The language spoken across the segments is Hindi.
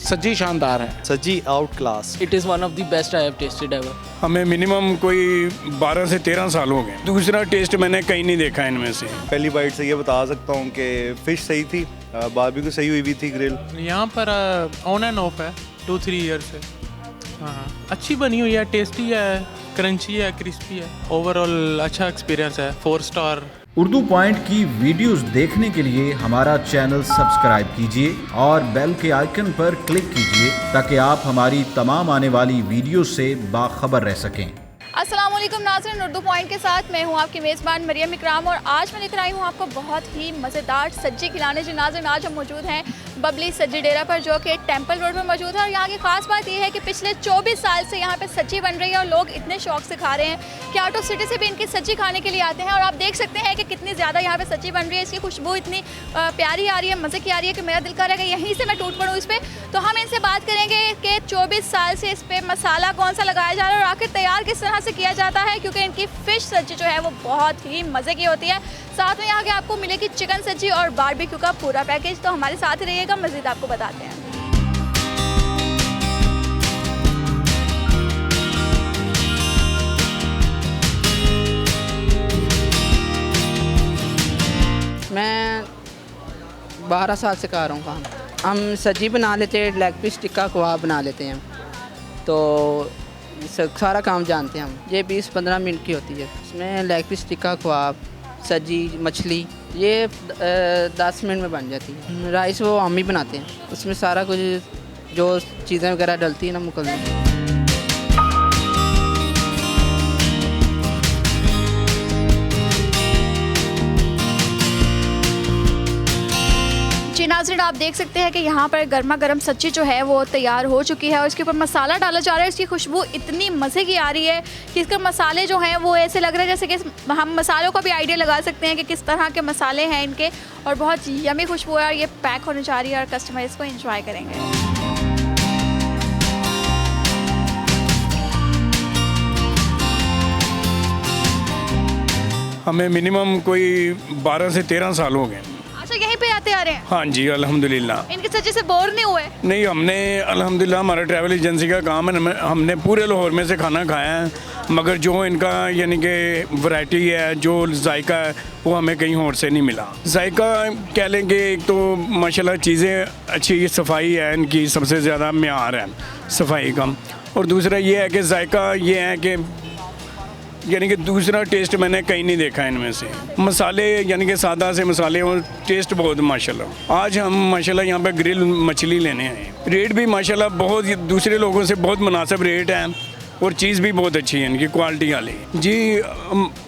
सज्जी शानदार है। Sajji outclass. It is one of the best I have tested ever. हमें मिनिमम कोई 12 से 13 साल हो गए। दूसरा टेस्ट मैंने कहीं नहीं देखा इनमें से। पहली बाइट से ये बता सकता हूँ कि फ़िश सही थी, बारबेक्यू सही हुई भी थी, ग्रिल। यहाँ पर ऑन एंड ऑफ है 2-3 ईयर से। हाँ, अच्छी बनी हुई है, टेस्टी है, क्रंची है, क्रिस्पी है। ओवरऑल अच्छा एक्सपीरियंस है, 4 स्टार। उर्दू पॉइंट की वीडियोस देखने के लिए हमारा चैनल सब्सक्राइब कीजिए और बेल के आइकन पर क्लिक कीजिए ताकि आप हमारी तमाम आने वाली वीडियोस से बाखबर रह सकें। अस्सलामुअलैकुम नाज़रीन, उर्दू पॉइंट के साथ मैं हूं आपकी मेज़बान मरियम इकराम और आज मैं लेकर आई हूं आपको बहुत ही मज़ेदार सज्जी खिलाने। जी नाज़रीन, आज हम मौजूद हैं बबली सज्जी डेरा पर जो कि टेंपल रोड पर मौजूद है और यहाँ की ख़ास बात यह है कि पिछले 24 साल से यहाँ पे सज्जी बन रही है और लोग इतने शौक से खा रहे हैं कि आउट ऑफ सिटी से भी इनकी सज्जी खाने के लिए आते हैं। और आप देख सकते हैं कि कितनी ज़्यादा यहाँ पे सज्जी बन रही है, इसकी खुशबू इतनी प्यारी आ रही है, मज़े की आ रही है कि मेरा दिल कर रहा है कि यहीं से मैं टूट पड़ूँ इस पर। तो हम इनसे बात करेंगे कि 24 साल से इस पर मसाला कौन सा लगाया जा रहा है और आखिर तैयार किस तरह से किया जाता है, क्योंकि इनकी फ़िश सज्जी जो है वो बहुत ही मज़े की होती है। साथ में यहाँ के आपको मिलेगी चिकन सज्जी और बारबेक्यू का पूरा पैकेज। तो हमारे साथ ही रहिएगा, मज़ीद आपको बताते हैं। मैं 12 साल से कर रहा हूँ काम। हम सब्जी बना लेते हैं, लेग पीस टिक्का कबाब बना लेते हैं, तो सारा काम जानते हैं हम। ये 20-15 मिनट की होती है। इसमें लेग पीस टिक्का कबाब, सब्जी, मछली ये 10 मिनट में बन जाती है। राइस वो हम ही बनाते हैं, उसमें सारा कुछ जो चीज़ें वगैरह डलती है ना मुकम्मल। जी नाज़रीन, आप देख सकते हैं कि यहाँ पर गर्मा गर्म सब्जी जो है वो तैयार हो चुकी है और इसके ऊपर मसाला डाला जा रहा है। इसकी खुशबू इतनी मज़े की आ रही है कि इसके मसाले जो हैं वो ऐसे लग रहे हैं जैसे कि हम मसालों का भी आइडिया लगा सकते हैं कि किस तरह के मसाले हैं इनके, और बहुत यमी खुशबू है और ये पैक होने जा रही है और कस्टमर इसको एंजॉय करेंगे। हमें मिनिमम कोई 12 से 13 साल हो गए। अच्छा, यहीं पे आते आ रहे हैं? हाँ जी, अल्हम्दुलिल्लाह। इनकी सब्जी से बोर नहीं हुए? नहीं, हमने अल्हम्दुलिल्लाह, हमारा ट्रैवल एजेंसी का काम है, हमने पूरे लाहौर में से खाना खाया है, मगर जो इनका यानी कि वैरायटी है, जो जायका है, वो हमें कहीं और से नहीं मिला। जायका कह लें कि एक तो माशाल्लाह चीज़ें अच्छी, सफाई है इनकी, सबसे ज़्यादा म्यार है सफाई का, और दूसरा ये है कि जायका ये है कि यानी कि दूसरा टेस्ट मैंने कहीं नहीं देखा इनमें से। मसाले यानी कि सादा से मसाले और टेस्ट बहुत माशाल्लाह। आज हम माशाल्लाह यहाँ पे ग्रिल मछली लेने आए। रेट भी माशाल्लाह बहुत दूसरे लोगों से बहुत मुनासिब रेट है और चीज़ भी बहुत अच्छी है इनकी, क्वालिटी वाली। जी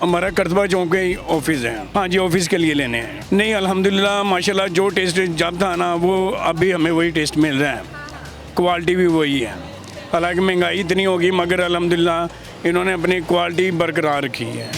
हमारा करतबा चौक के ऑफिस है। हाँ जी, ऑफिस के लिए लेने हैं। नहीं, अल्हम्दुलिल्लाह माशाल्लाह जो टेस्ट जब था ना वो अभी हमें वही टेस्ट मिल रहा है, क्वालिटी भी वही है। हालांकि महंगाई इतनी होगी मगर अल्हम्दुलिल्लाह इन्होंने अपनी क्वालिटी बरकरार रखी है।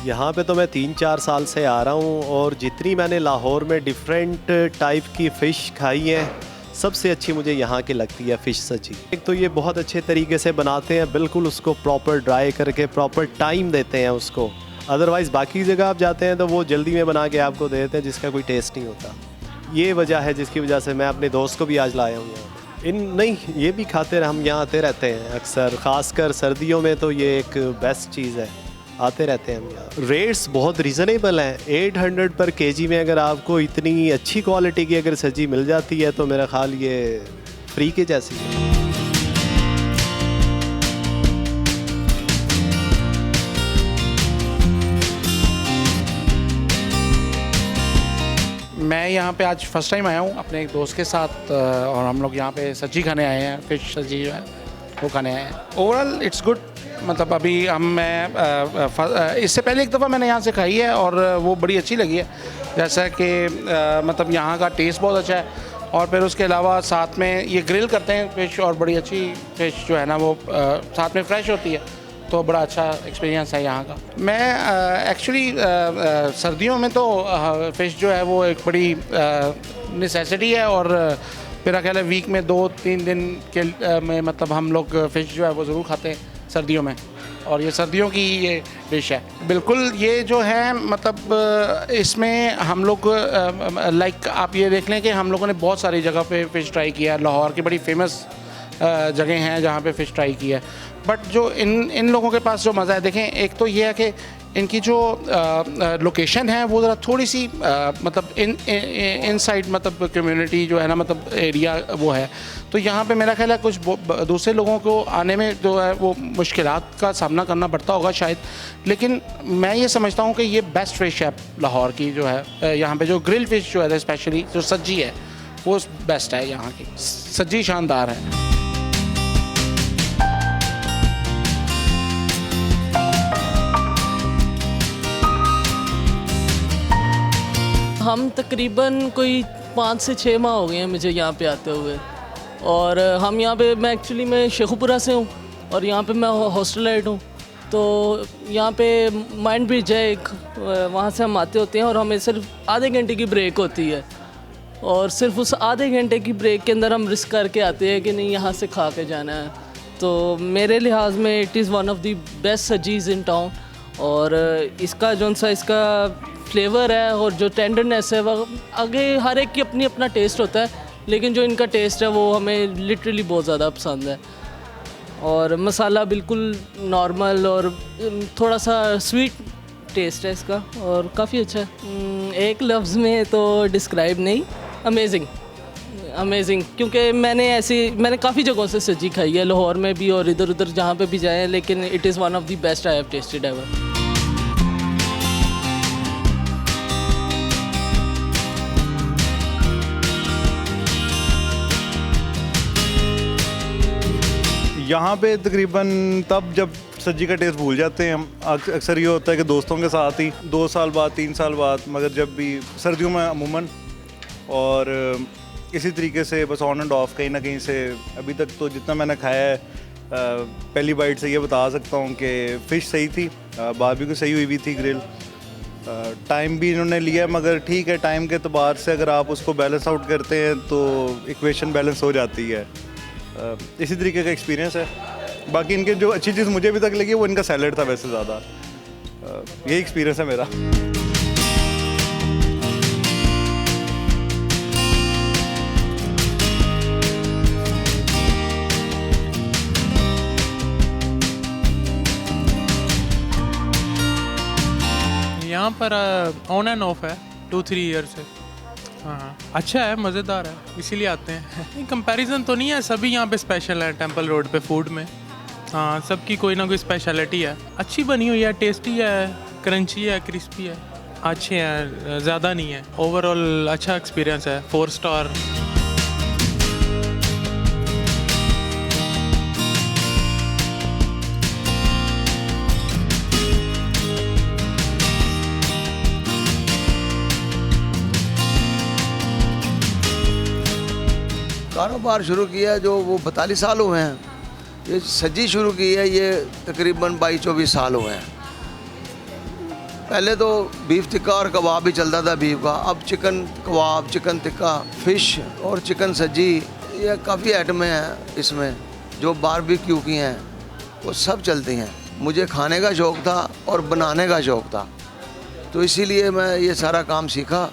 यहाँ पे तो मैं 3-4 साल से आ रहा हूँ और जितनी मैंने लाहौर में डिफरेंट टाइप की फ़िश खाई है, सबसे अच्छी मुझे यहाँ की लगती है फ़िश सब्जी। एक तो ये बहुत अच्छे तरीके से बनाते हैं, बिल्कुल उसको प्रॉपर ड्राई करके प्रॉपर टाइम देते हैं उसको। अदरवाइज़ बाकी जगह आप जाते हैं तो वो जल्दी में बना के आपको दे देते हैं जिसका कोई टेस्ट नहीं होता। ये वजह है जिसकी वजह से मैं अपने दोस्त को भी आज लाया हूँ यहाँ। नहीं, ये भी खाते रहे, हम यहाँ आते रहते हैं अक्सर, ख़ासकर सर्दियों में तो ये एक बेस्ट चीज़ है, आते रहते हैं हम यहाँ। रेट्स बहुत रीज़नेबल हैं। 800 पर केजी में अगर आपको इतनी अच्छी क्वालिटी की अगर सब्जी मिल जाती है तो मेरा ख्याल ये फ्री के जैसी है। मैं यहाँ पे आज फर्स्ट टाइम आया हूँ अपने एक दोस्त के साथ और हम लोग यहाँ पे सब्जी खाने आए हैं, फ़िश सब्जी जो है वो खाने आए हैं। Overall it's good. मतलब अभी इससे पहले एक दफ़ा मैंने यहाँ से खाई है और वो बड़ी अच्छी लगी है, जैसा कि मतलब यहाँ का टेस्ट बहुत अच्छा है और फिर उसके अलावा साथ में ये ग्रिल करते हैं फ़िश और बड़ी अच्छी फ़िश जो है ना वो साथ में फ्रेश होती है, तो बड़ा अच्छा एक्सपीरियंस है यहाँ का। मैं एक्चुअली सर्दियों में तो फ़िश जो है वो एक बड़ी नेसेसिटी है और मेरा ख्याल है वीक में 2-3 दिन के में मतलब हम लोग फ़िश जो है वो ज़रूर खाते हैं सर्दियों में। और ये सर्दियों की ये डिश है। बिल्कुल ये जो है मतलब इसमें हम लोग लाइक आप ये देख लें कि हम लोगों ने बहुत सारी जगह पे फ़िश ट्राई किया। लाहौर की बड़ी फेमस जगह हैं जहाँ पे फ़िश ट्राई की है, बट जो इन लोगों के पास जो मज़ा है, देखें एक तो ये है कि इनकी जो लोकेशन है वो ज़रा थोड़ी सी मतलब इनसाइड मतलब कम्युनिटी जो है ना, मतलब एरिया वो है, तो यहाँ पे मेरा ख्याल है कुछ दूसरे लोगों को आने में जो है वो मुश्किलात का सामना करना पड़ता होगा शायद, लेकिन मैं ये समझता हूँ कि ये बेस्ट फ़िश है लाहौर की जो है। यहाँ पे जो ग्रिल फ़िश जो है स्पेशली जो सज्जी है वो बेस्ट है यहाँ की, सज्जी शानदार है। हम तकरीबन कोई 5 से 6 माह हो गए हैं मुझे यहाँ पे आते हुए, और हम यहाँ पे मैं एक्चुअली मैं शेखुपुरा से हूँ और यहाँ पे मैं हॉस्टलाइट हूँ। तो यहाँ पे माइंड ब्रिज है एक, वहाँ से हम आते होते हैं और हमें सिर्फ आधे घंटे की ब्रेक होती है, और सिर्फ उस आधे घंटे की ब्रेक के अंदर हम रिस्क करके आते हैं कि नहीं यहाँ से खा के जाना है। तो मेरे लिहाज में it is one of the best sajjis in town, और इसका जो सा इसका फ्लेवर है और जो टेंडरनेस है वो आगे हर एक की अपनी अपना टेस्ट होता है, लेकिन जो इनका टेस्ट है वो हमें लिटरली बहुत ज़्यादा पसंद है। और मसाला बिल्कुल नॉर्मल और थोड़ा सा स्वीट टेस्ट है इसका, और काफ़ी अच्छा है। एक लफ्ज़ में तो डिस्क्राइब नहीं, अमेजिंग अमेजिंग, क्योंकि मैंने काफ़ी जगहों से सब्जी खाई है, लाहौर में भी और इधर उधर जहाँ पे भी जाए हैं, लेकिन it is one of the best I have tested ever. यहाँ पे तकरीबन तब जब सब्जी का टेस्ट भूल जाते हैं हम। अक्सर ये होता है कि दोस्तों के साथ ही 2 साल बाद 3 साल बाद, मगर जब भी सर्दियों में अमूमन, और इसी तरीके से बस ऑन एंड ऑफ कहीं ना कहीं से अभी तक तो जितना मैंने खाया है, पहली बाइट से ये बता सकता हूँ कि फ़िश सही थी, बारबेक्यू सही हुई भी थी, ग्रिल टाइम भी इन्होंने लिया, मगर ठीक है, टाइम के अतबार से अगर आप उसको बैलेंस आउट करते हैं तो इक्वेशन बैलेंस हो जाती है। इसी तरीके का एक्सपीरियंस है। बाकी इनके जो अच्छी चीज़ मुझे अभी तक लगी वो इनका सैलड था, वैसे ज़्यादा यही एक्सपीरियंस है मेरा। यहाँ पर ऑन एंड ऑफ है 2-3 ईयर से। हाँ, अच्छा है, मज़ेदार है, इसीलिए आते हैं। कंपैरिजन तो नहीं है, सभी यहाँ पे स्पेशल है टेंपल रोड पे फूड में। हाँ, सबकी कोई ना कोई स्पेशलिटी है। अच्छी बनी हुई है, टेस्टी है, क्रंची है, क्रिस्पी है, अच्छे हैं, ज़्यादा नहीं है। ओवरऑल अच्छा एक्सपीरियंस है, 4 स्टार। कारोबार शुरू किया जो वो 42 साल हुए हैं। ये सब्जी शुरू की है ये तकरीबन 22-24 साल हुए हैं। पहले तो बीफ टिक्का और कबाब भी चलता था बीफ का, अब चिकन कबाब, चिकन टिक्का, फ़िश और चिकन सब्जी, ये काफ़ी आइटमें हैं इसमें जो बारबेक्यू की हैं, वो सब चलती हैं। मुझे खाने का शौक़ था और बनाने का शौक़ था, तो इसीलिए मैं ये सारा काम सीखा।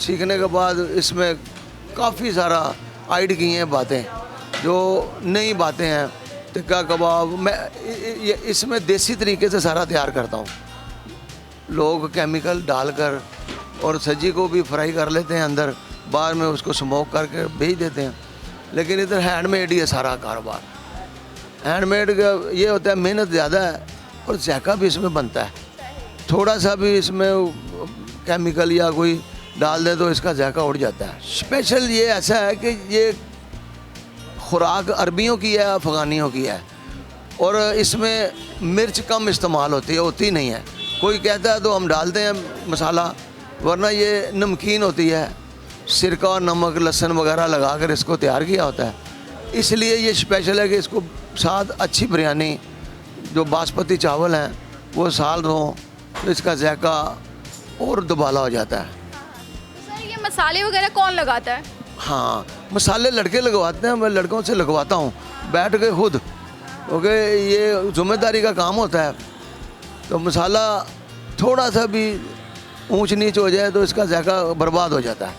सीखने के बाद इसमें काफ़ी सारा ऐड की हैं बातें, जो नई बातें हैं। टिक्का कबाब मैं इसमें देसी तरीके से सारा तैयार करता हूँ। लोग केमिकल डालकर और सब्जी को भी फ्राई कर लेते हैं अंदर, बाद में उसको स्मोक करके भेज देते हैं, लेकिन इधर हैंडमेड ही है सारा कारोबार। हैंडमेड का ये होता है मेहनत ज़्यादा है और जायका भी इसमें बनता है। थोड़ा सा भी इसमें केमिकल या कोई डाल दे तो इसका जायका उड़ जाता है। स्पेशल ये ऐसा है कि ये खुराक अरबियों की है, अफ़गानियों की है, और इसमें मिर्च कम इस्तेमाल होती नहीं है। कोई कहता है तो हम डालते हैं मसाला, वरना ये नमकीन होती है, सिरका और नमक लहसुन वगैरह लगा कर इसको तैयार किया होता है। इसलिए ये स्पेशल है कि इसको साथ अच्छी बिरयानी जो बासमती चावल हैं वो साल हों तो इसका जायका और दुबाला हो जाता है। सर ये मसाले वगैरह कौन लगाता है? हाँ, मसाले लड़के लगवाते हैं, मैं लड़कों से लगवाता हूँ बैठ के खुद। क्योंकि ये ज़िम्मेदारी का काम होता है। तो मसाला थोड़ा सा भी ऊंच नीच हो जाए तो इसका जायका बर्बाद हो जाता है।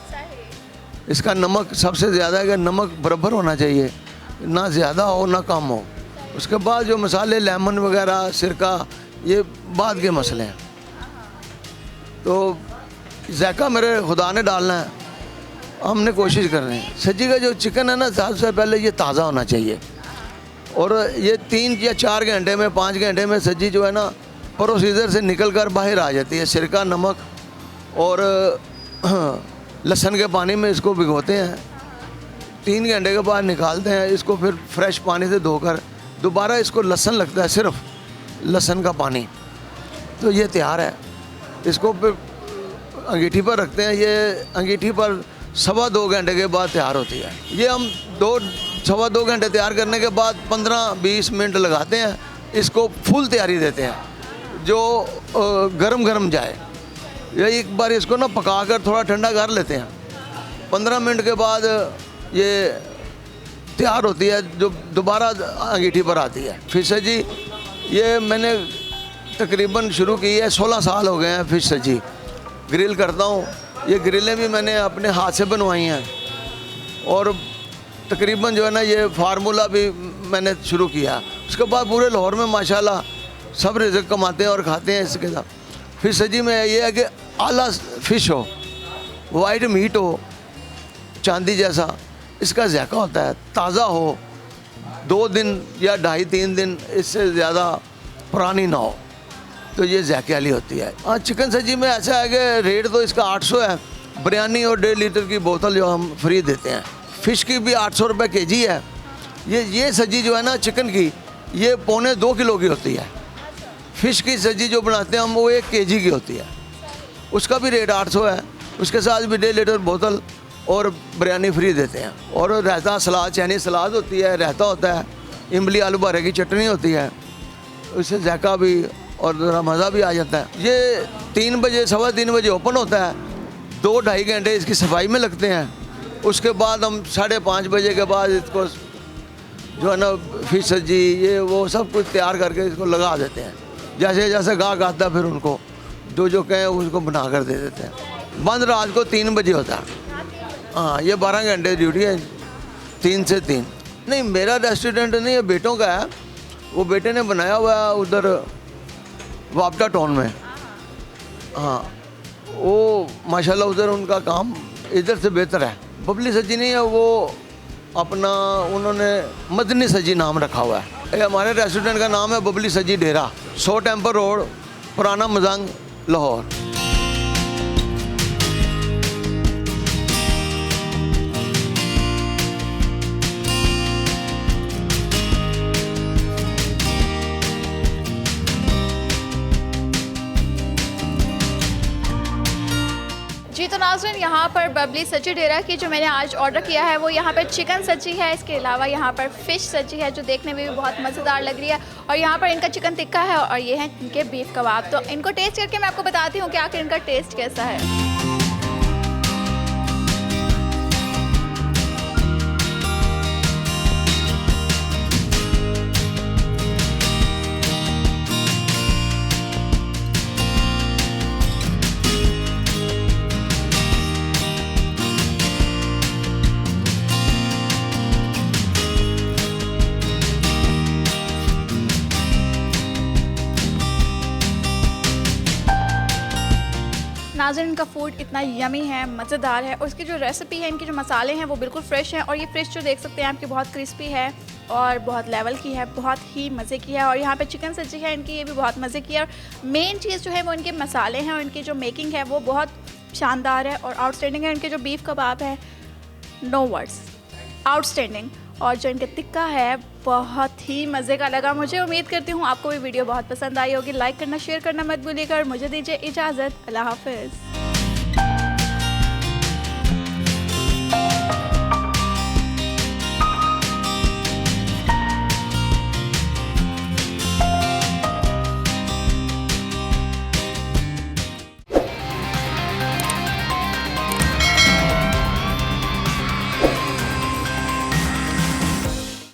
इसका नमक सबसे ज़्यादा है कि नमक बराबर होना चाहिए, ना ज़्यादा हो ना कम हो। उसके बाद जो मसाले लेमन वगैरह सिरका ये बाद के मसले हैं। तो जायका मेरे खुदा ने डालना है, हमने कोशिश कर रहे हैं। सज्जी का जो चिकन है ना, सबसे पहले ये ताज़ा होना चाहिए और ये 3 या 4 घंटे में 5 घंटे में सज्जी जो है ना प्रोसीजर से निकल कर बाहर आ जाती है। सिरका नमक और लहसुन के पानी में इसको भिगोते हैं, 3 घंटे के बाद निकालते हैं इसको, फिर फ्रेश पानी से धोकर दोबारा इसको लहसुन लगता है, सिर्फ लहसुन का पानी। तो ये तैयार है। इसको फिर अंगीठी पर रखते हैं, ये अंगीठी पर 2.25 घंटे के बाद तैयार होती है। ये हम 2-2.25 घंटे तैयार करने के बाद 15-20 मिनट लगाते हैं, इसको फुल तैयारी देते हैं जो गरम जाए। या एक बार इसको ना पकाकर थोड़ा ठंडा कर लेते हैं, 15 मिनट के बाद ये तैयार होती है, जो दोबारा अंगीठी पर आती है। फिश सब्जी ये मैंने तकरीबन शुरू की है, 16 साल हो गए हैं फिश सब्जी ग्रिल करता हूँ। ये ग्रिलें भी मैंने अपने हाथ से बनवाई हैं और तकरीबन जो है ना ये फार्मूला भी मैंने शुरू किया। उसके बाद पूरे लाहौर में माशाल्लाह सब रिज़्क़ कमाते हैं और खाते हैं इसके साथ। फिश सब्जी में ये है कि आला फ़िश हो, वाइट मीट हो, चांदी जैसा इसका जायका होता है, ताज़ा हो, 2 दिन या 2.5-3 दिन इससे ज़्यादा पुरानी ना हो, तो ये जायके वाली होती है। हाँ, चिकन सब्जी में ऐसा है कि रेट तो इसका 800 है, बिरयानी और 1.5 लीटर की बोतल जो हम फ्री देते हैं। फ़िश की भी 800 रुपये केजी है। ये सब्जी जो है ना चिकन की, ये 1.25 किलो की होती है। फ़िश की सब्जी जो बनाते हैं हम वो 1 केजी की होती है, उसका भी रेट 800 है। उसके साथ भी 1.5 लीटर बोतल और बिरयानी फ्री देते हैं। और रायता सलाद, चाइनीज़ सलाद होती है, रायता होता है, इमली आलू भरे की चटनी होती है, उससे जायका भी और ज़रा मज़ा भी आ जाता है। ये 3 बजे 3:15 बजे ओपन होता है, 2-2.5 घंटे इसकी सफाई में लगते हैं। उसके बाद हम 5:30 बजे के बाद इसको जो है ना फिश सब्जी ये वो सब कुछ तैयार करके इसको लगा देते हैं। जैसे जैसे गाहक आता है फिर उनको जो कहें उसको बना कर दे देते हैं। बंद रात को 3 बजे होता है। हाँ, ये 12 घंटे ड्यूटी है, 3 से 3। नहीं, मेरा रेस्टोरेंट नहीं है, बेटों का है। वो बेटे ने बनाया हुआ है उधर वापटा टाउन में। हाँ, वो माशाल्लाह उधर उनका काम इधर से बेहतर है। बबली सब्जी नहीं है, वो अपना उन्होंने मदनी सब्जी नाम रखा हुआ है। ये हमारे रेस्टोरेंट का नाम है बबली सब्जी डेरा, 100 टेम्पल रोड, पुराना मजंग, लाहौर। जी तो नाज़रीन, यहाँ पर बबली सब्जी डेरा की जो मैंने आज ऑर्डर किया है वो यहाँ पर चिकन सब्जी है। इसके अलावा यहाँ पर फ़िश सब्जी है जो देखने में भी बहुत मज़ेदार लग रही है। और यहाँ पर इनका चिकन टिक्का है और ये है इनके बीफ कबाब। तो इनको टेस्ट करके मैं आपको बताती हूँ कि आखिर इनका टेस्ट कैसा है। नाज़रीन, इनका फूड इतना यमी है, मज़ेदार है और इसकी जो रेसिपी है, इनके जो मसाले हैं वो बिल्कुल फ्रेश हैं। और ये फ़िश जो देख सकते हैं आपकी बहुत क्रिस्पी है और बहुत लेवल की है, बहुत ही मज़े की है। और यहाँ पे चिकन सब्जी है इनकी, ये भी बहुत मज़े की है। और मेन चीज़ जो है वो इनके मसाले हैं और इनकी जो मेकिंग है वो बहुत शानदार है और आउटस्टैंडिंग है। इनके जो बीफ कबाब है, नो वर्ड्स, आउटस्टैंडिंग। और जो इनका टिक्का है बहुत ही मज़े का लगा मुझे। उम्मीद करती हूँ आपको भी वीडियो बहुत पसंद आई होगी। लाइक करना, शेयर करना मत भूलिएगा और मुझे दीजिए इजाज़त। अल्लाह हाफ़िज़।